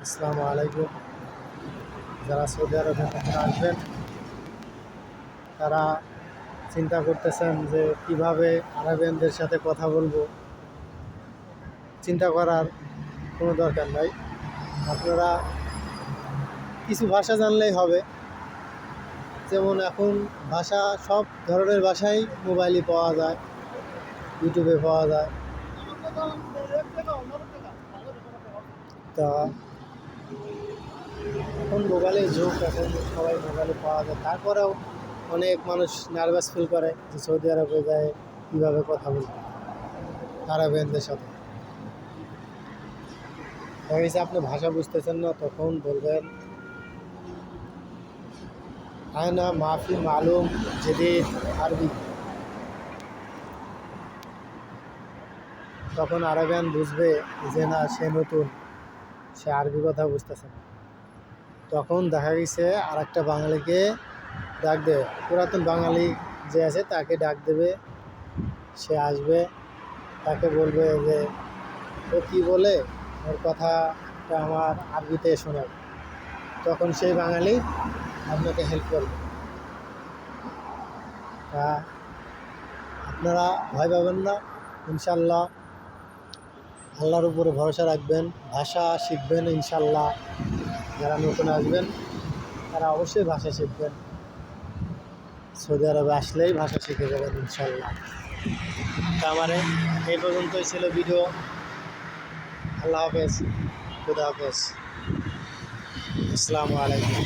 আসসালামু আলাইকুম। যারা সৌদি আরবে নতুন আসবেন তারা চিন্তা করতেছেন যে কিভাবে আরবিয়ানদের সাথে কথা বলবো, চিন্তা করার কোনো দরকার নাই। আপনারা কিছু ভাষা জানলেই হবে। যেমন এখন ভাষা সব ধরনের ভাষাই মোবাইলে পাওয়া যায়, ইউটিউবে পাওয়া যায়। তা এখন মোবাইলের যুগ, এখন সবাই মোবাইলে পাওয়া যায়। তারপরেও অনেক মানুষ নার্ভাস ফিল করে যে সৌদি আরবে যায় কীভাবে কথা বলবে আরবিয়ানদের সাথে। দেখা গেছে আপনি ভাষা বুঝতেছেন না, তখন বলবেন আয়না মাফি মালুম জেদিদ আরবি। তখন আরবিয়ান বুঝবে যে না, সে নতুন, সে আরবি কথা বুঝতেছে না। তখন দেখা গেছে আর একটা বাঙালিকে ডাক দেবে, পুরাতন বাঙালি যে আছে তাকে ডাক দেবে। সে আসবে, তাকে বলবে যে ও কী বলে, ওর কথাটা আমার আরবিতে শোনাবে। তখন সেই বাঙালি আপনাকে হেল্প করবে। তা আপনারা ভয় পাবেন না, ইনশাল্লাহ আল্লাহর উপরে ভরসা রাখবেন, ভাষা শিখবেন ইনশাল্লাহ। যারা নতুন আসবেন তারা অবশ্যই ভাষা শিখবেন। সৌদি আরবে আসলেই ভাষা শিখে যাবেন ইনশাল্লাহ। তা আমার এই পর্যন্তই ছিল ভিডিও। আল্লাহ হাফেজ, খুদা হাফেজ, আসসালামু আলাইকুম।